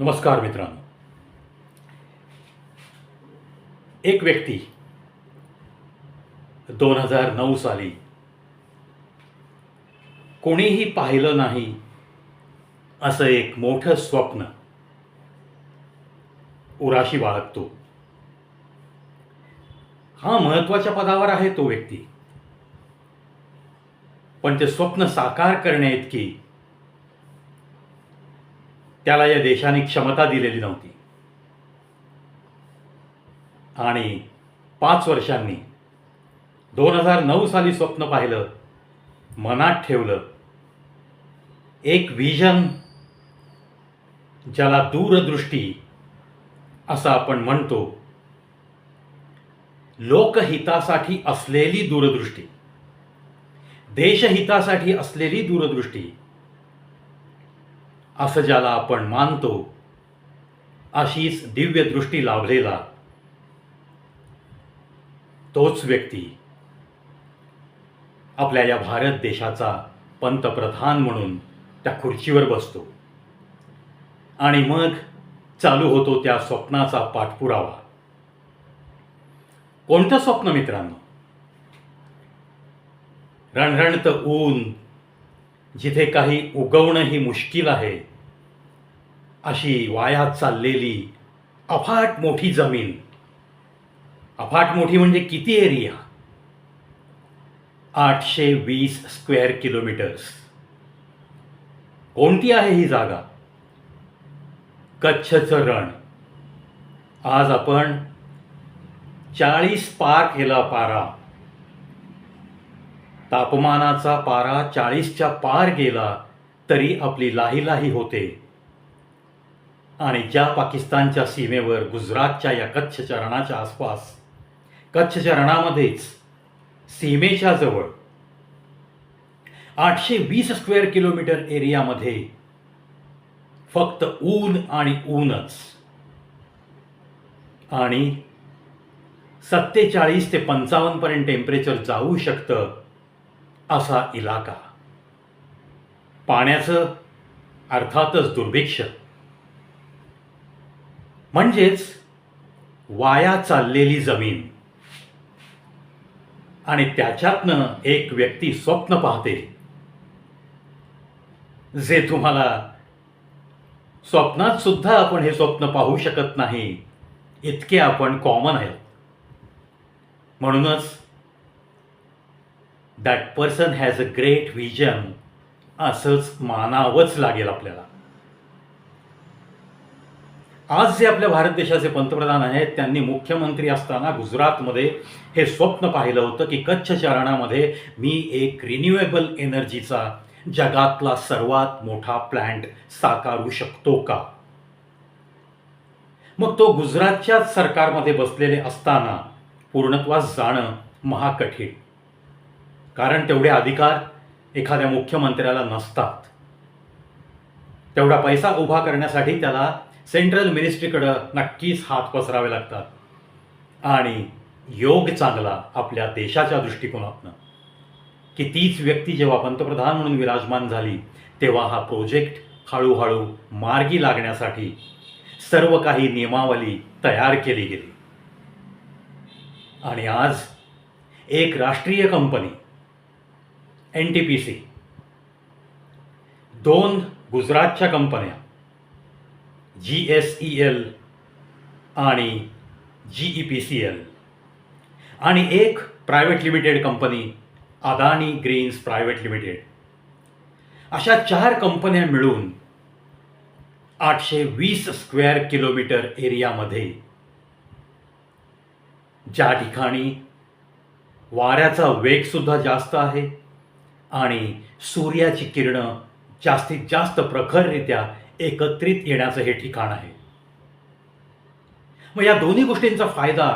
नमस्कार मित्रांनो. एक व्यक्ती 2009 साली कोणीही पाहिलं नाही असं एक मोठं स्वप्न उराशी बाळगतो. हा महत्वाच्या पदावर आहे तो व्यक्ती, पण ते स्वप्न साकार करण्याइतकी त्याला या देशाने क्षमता दिलेली नव्हती. आणि 5 वर्षांनी 2009 साली स्वप्न पाहिलं, मनात ठेवलं, एक विजन, ज्याला दूरदृष्टी असं आपण म्हणतो, लोकहितासाठी असलेली दूरदृष्टी, देशहितासाठी असलेली दूरदृष्टी असं ज्याला आपण मानतो, अशीच दिव्य दृष्टी लाभलेला तोच व्यक्ती आपल्या या भारत देशाचा पंतप्रधान म्हणून त्या खुर्चीवर बसतो. आणि मग चालू होतो त्या स्वप्नाचा पाठपुरावा. कोणतं स्वप्न मित्रांनो? रणरणतं ऊन, जिथे काही उगवणंही मुश्किल आहे, अशी वाया चाललेली अफाट मोठी जमीन. अफाट मोठी म्हणजे किती एरिया? 820 square kilometres. कोणती आहे ही जागा? कच्छचं रण. आज आपण 40 पार केला पारा. तापमानाचा पारा 40च्या पार गेला तरी आपली लाहीलाही होते. आणि ज्या पाकिस्तानच्या सीमेवर, गुजरातच्या या कच्छच्या रणाच्या आसपास, कच्छच्या रणामध्येच सीमेच्या जवळ 820 स्क्वेअर किलोमीटर एरियामध्ये फक्त ऊन आणि ऊनच. आणि 47 ते 55 पर्यंत टेम्परेचर जाऊ शकतं असा इलाका. पाण्याचं अर्थातच दुर्भिक्ष. म्हणजेच वाया चाललेली जमीन. आणि त्याच्यातनं एक व्यक्ती स्वप्न पाहते, जे तुम्हाला स्वप्नात सुद्धा आपण हे स्वप्न पाहू शकत नाही, इतके आपण कॉमन आहेत. म्हणूनच that person has a great vision असंच मानावंच लागेल आपल्याला. आज जे आपल्या भारत देशाचे पंतप्रधान आहेत, त्यांनी मुख्यमंत्री असताना गुजरातमध्ये हे स्वप्न पाहिलं होतं की कच्छच्या रणामध्ये मी एक रिन्युएबल एनर्जीचा जगातला सर्वात मोठा प्लांट साकारू शकतो का. मग तो गुजरातच्याच सरकारमध्ये बसलेले असताना पूर्णत्वास जाणं महाकठीण. कारण तेवढे अधिकार एखाद्या मुख्यमंत्र्याला नसतात. तेवढा पैसा उभा करण्यासाठी त्याला सेंट्रल मिनिस्ट्रीकडं नक्कीच हात पसरावे लागतात. आणि योग चांगला आपल्या देशाच्या दृष्टिकोनातनं की तीच व्यक्ती जेव्हा पंतप्रधान म्हणून विराजमान झाली, तेव्हा हा प्रोजेक्ट हळूहळू मार्गी लागण्यासाठी सर्व काही नियमावली तयार केली गेली. आणि आज एक राष्ट्रीय कंपनी NTPC, 2 गुजरातच्या कंपन्या GSEL आणि GEPCL, आणि एक private limited company Adani Greens private limited, अशा 4 कंपन्या मिळून 820 स्क्वेअर किलोमीटर एरियामध्ये, ज्या ठिकाणी वाऱ्याचा वेग सुद्धा जास्त आहे आणि सूर्याची किरणं जास्तीत जास्त प्रखररित्या एकत्रित येण्याचं हे ठिकाण आहे. मग या दोन्ही गोष्टींचा फायदा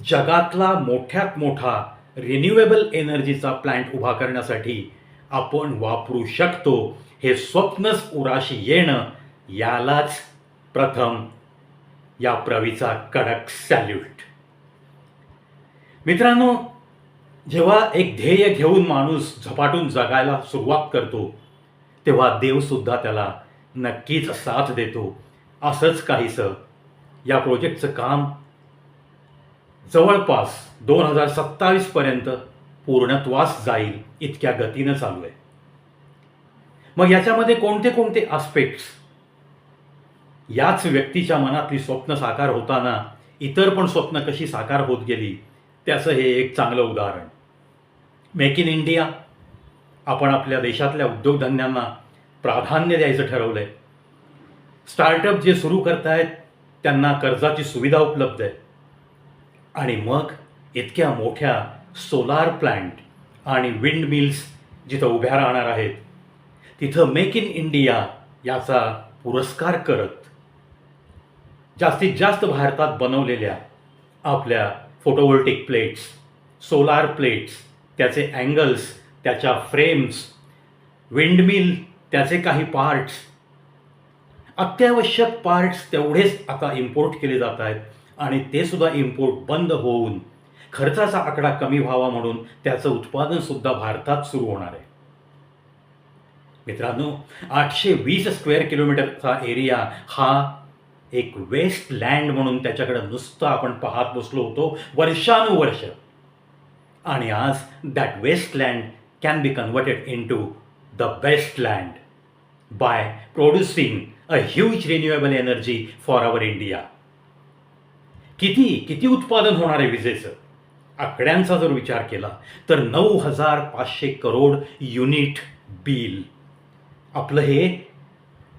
जगातला मोठ्यात मोठा रिन्युएबल एनर्जीचा प्लांट उभा करण्यासाठी आपण वापरू शकतो. हे स्वप्नच उराशी येणं, यालाच प्रथम या प्रवीचा कडक सॅल्यूट. मित्रांनो, जेव्हा एक ध्येय घेऊन माणूस झपाटून जगायला सुरुवात करतो, तेव्हा देवसुद्धा त्याला नक्कीच साथ देतो. असंच काहीसं या प्रोजेक्टचं काम जवळपास 2027 पर्यंत पूर्णत्वास जाईल इतक्या गतीनं चालू आहे. मग याच्यामध्ये कोणते कोणते आस्पेक्ट्स, याच व्यक्तीच्या मनातली स्वप्न साकार होताना इतर पण स्वप्न कशी साकार होत गेली, त्याचं हे एक चांगलं उदाहरण. मेक इन इंडिया, आपण आपल्या देशातल्या उद्योगधंद्यांना प्राधान्य द्यायचं ठरवलं आहे. स्टार्टअप जे सुरू करतायत त्यांना कर्जाची सुविधा उपलब्ध आहे. आणि मग इतक्या मोठ्या सोलार प्लांट आणि विंड मिल्स जिथं उभ्या राहणार आहेत, तिथं मेक इन इंडिया याचा पुरस्कार करत जास्तीत जास्त भारतात बनवलेल्या आपल्या फोटोव्होल्टिक प्लेट्स, सोलार प्लेट्स, त्याचे अँगल्स, त्याच्या फ्रेम्स, विंडमिल, त्याचे काही पार्ट्स, अत्यावश्यक पार्ट्स तेवढेच आता इम्पोर्ट केले जात आहेत. आणि ते सुद्धा इम्पोर्ट बंद होऊन खर्चाचा आकडा कमी व्हावा म्हणून त्याचं उत्पादनसुद्धा भारतात सुरू होणार आहे. मित्रांनो, 820 स्क्वेअर किलोमीटरचा एरिया हा एक वेस्ट लँड म्हणून त्याच्याकडे नुसतं आपण पाहत बसलो होतो वर्षानुवर्ष. आणि आज that waste land can be converted into the best land by producing a huge renewable energy for our India. किती उत्पादन होणार आहे विजेचं? आकड्यांचा जर विचार केला तर 9,500 करोड युनिट बिल. आपलं हे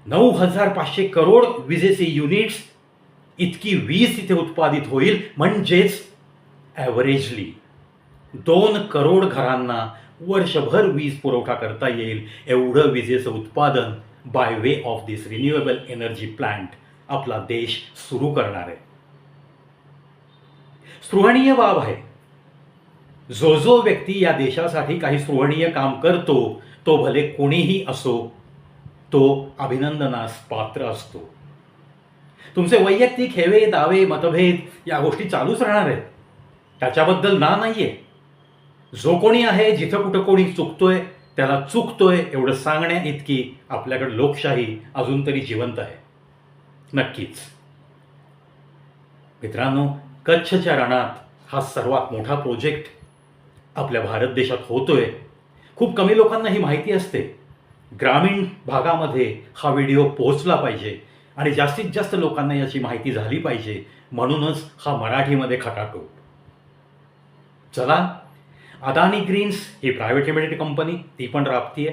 9,500 करोड विजेचे युनिट्स, इतकी वीज तिथे उत्पादित होईल. म्हणजेच ॲव्हरेजली 2 करोड घरांना वर्षभर वीज पुरवठा करता येईल एवढं विजेचं उत्पादन by way of this renewable energy plant आपला देश सुरू करणार आहे. स्पृहणीय बाब आहे. जो व्यक्ती या देशासाठी काही स्पृहणीय काम करतो, तो भले कोणीही असो, तो अभिनंदनास पात्र असतो. तुमचे वैयक्तिक हेवे दावे मतभेद या गोष्टी चालूच राहणार आहेत, त्याच्याबद्दल नाहीये. जो कोणी आहे, जिथं कुठं कोणी चुकतोय त्याला चुकतोय एवढं सांगण्या इतकी आपल्याकडे लोकशाही अजून तरी जिवंत आहे. नक्कीच मित्रांनो, कच्छच्या रणात हा सर्वात मोठा प्रोजेक्ट आपल्या भारत देशात होतोय. खूप कमी लोकांना ही माहिती असते. ग्रामीण भागामध्ये हा व्हिडिओ पोहोचला पाहिजे आणि जास्तीत जास्त लोकांना याची माहिती झाली पाहिजे, म्हणूनच हा मराठीमध्ये खटाटोप. चला, अदानी ग्रीन्स ही प्रायव्हेट लिमिटेड कंपनी, ती पण राबतीये.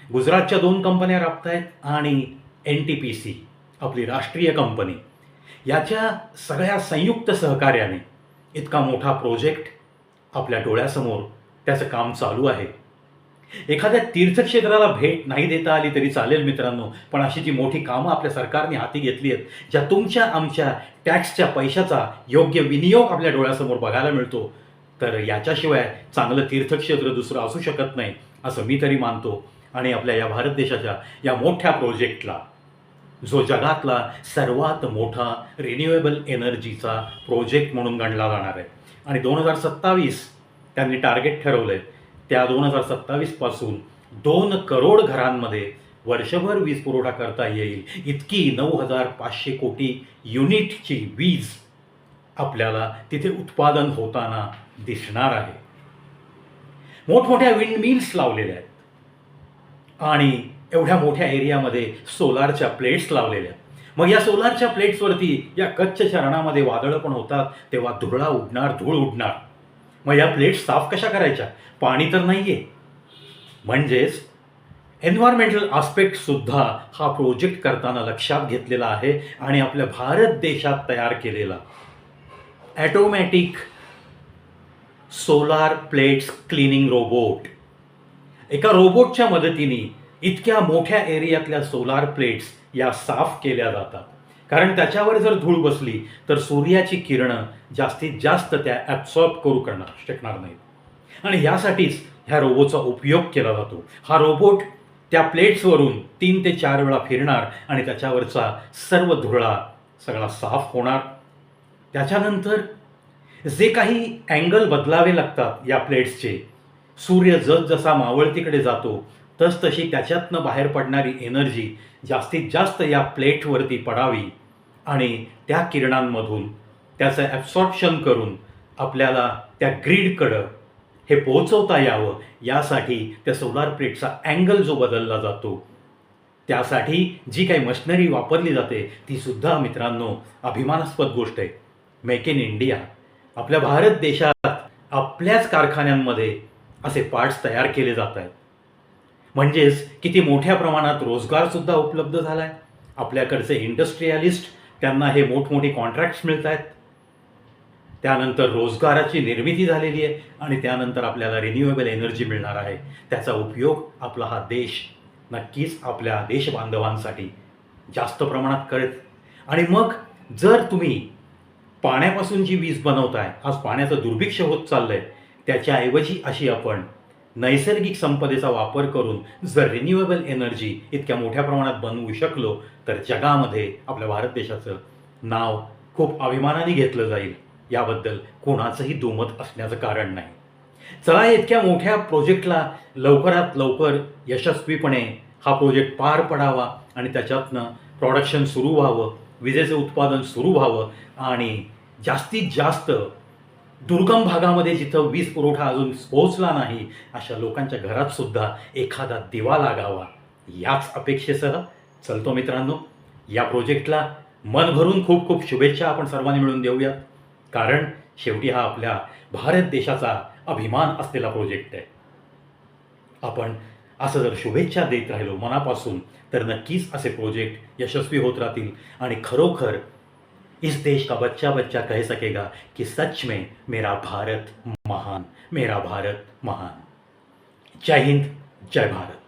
गुजरातच्या 2 कंपन्या राबतायत आणि NTPC आपली राष्ट्रीय कंपनी, याच्या सगळ्या संयुक्त सहकार्याने इतका मोठा प्रोजेक्ट आपल्या डोळ्यासमोर त्याचं काम चालू आहे. एखाद्या तीर्थक्षेत्राला भेट नाही देता आली तरी चालेल मित्रांनो, पण अशी जी मोठी कामं आपल्या सरकारने हाती घेतली आहेत, ज्या तुमच्या आमच्या टॅक्सच्या पैशाचा योग्य विनियोग आपल्या डोळ्यासमोर बघायला मिळतो, तर याच्याशिवाय चांगलं तीर्थक्षेत्र दुसरं असू शकत नाही असं मी तरी मानतो. आणि आपल्या या भारत देशाच्या या मोठ्या प्रोजेक्टला, जो जगातला सर्वात मोठा रिन्युएबल एनर्जीचा प्रोजेक्ट म्हणून गणला जाणार आहे, आणि 2027 त्यांनी टार्गेट ठरवलं आहे, त्या 2027 पासून 2 करोड घरांमध्ये वर्षभर वीज पुरवठा करता येईल इतकी 9,500 कोटी युनिटची वीज आपल्याला तिथे उत्पादन होताना दिसणार आहे. मोठमोठ्या विंड मिल्स लावलेल्या आहेत आणि एवढ्या मोठ्या एरियामध्ये सोलारच्या प्लेट्स लावलेल्या. मग या सोलारच्या प्लेट्सवरती या कच्छच्या रणामध्ये वादळं पण होतात, तेव्हा धूळ उडणार. मग या प्लेट्स साफ कशा करायच्या? पाणी तर नाही आहे. म्हणजेच एन्व्हायरमेंटल आस्पेक्टसुद्धा हा प्रोजेक्ट करताना लक्षात घेतलेला आहे. आणि आपल्या भारत देशात तयार केलेला automatic solar plates cleaning robot, एका रोबोटच्या मदतीने इतक्या मोठ्या एरियातल्या सोलार प्लेट्स या साफ केल्या जातात. कारण त्याच्यावर जर धूळ बसली तर सूर्याची किरणं जास्तीत जास्त त्या ॲब्सॉर्ब करू शकणार नाहीत. आणि यासाठीच ह्या रोबोटचा उपयोग केला जातो. हा रोबोट त्या प्लेट्सवरून 3 ते 4 वेळा फिरणार आणि त्याच्यावरचा सर्व धुळा सगळा साफ होणार. त्याच्यानंतर जे काही अँगल बदलावे लागतात या प्लेट्सचे, सूर्य जसा मावळतीकडे जातो तसतशी त्याच्यातनं बाहेर पडणारी एनर्जी जास्तीत जास्त या प्लेटवरती पडावी आणि त्या किरणांमधून त्याचं ॲब्सॉर्प्शन करून आपल्याला त्या ग्रीडकडं हे पोहोचवता यावं, यासाठी त्या सोलार प्लेटचा अँगल जो बदलला जातो, त्यासाठी जी काही मशिनरी वापरली जाते ती सुद्धा मित्रांनो अभिमानास्पद गोष्ट आहे. Make in India. आपल्या भारत देशात आपल्याच कारखान्यांमध्ये असे पार्ट्स तयार केले जात आहेत. म्हणजेच किती मोठ्या प्रमाणात रोजगारसुद्धा उपलब्ध झाला आहे. आपल्याकडचे इंडस्ट्रियलिस्ट, त्यांना हे मोठमोठी कॉन्ट्रॅक्ट्स मिळत आहेत. त्यानंतर रोजगाराची निर्मिती झालेली आहे आणि त्यानंतर आपल्याला रिन्युएबल एनर्जी मिळणार आहे. त्याचा उपयोग आपला हा देश नक्कीच आपल्या देशबांधवांसाठी जास्त प्रमाणात करेल. आणि मग जर तुम्ही पाण्यापासून जी वीज बनवताय, आज पाण्याचं दुर्भिक्ष होत चाललं आहे, त्याच्याऐवजी अशी आपण नैसर्गिक संपदेचा वापर करून जर रिन्युएबल एनर्जी इतक्या मोठ्या प्रमाणात बनवू शकलो तर जगामध्ये आपल्या भारत देशाचं नाव खूप अभिमानाने घेतलं जाईल. याबद्दल कोणाचंही दुमत असण्याचं कारण नाही. चला, इतक्या मोठ्या प्रोजेक्टला लवकरात लवकर यशस्वीपणे हा प्रोजेक्ट पार पडावा आणि त्याच्यातनं प्रोडक्शन सुरू व्हावं, विजेचं उत्पादन सुरू व्हावं आणि जास्तीत जास्त दुर्गम भागामध्ये जिथं वीज पुरवठा अजून पोहोचला नाही अशा लोकांच्या घरात सुद्धा एखादा दिवा लागावा, याच अपेक्षेसह चलतो मित्रांनो. या प्रोजेक्टला मन भरून खूप खूप शुभेच्छा आपण सर्वांनी मिळून देऊयात, कारण शेवटी हा आपल्या भारत देशाचा अभिमान असलेला प्रोजेक्ट आहे. आपण असं जर शुभेच्छा देत राहिलो मनापासून तर नक्कीच असे प्रोजेक्ट यशस्वी होत राहतील आणि खरोखर इस देश का बच्चा बच्चा कह सकेगा कि सच में मेरा भारत महान, मेरा भारत महान. जय हिंद, जय भारत.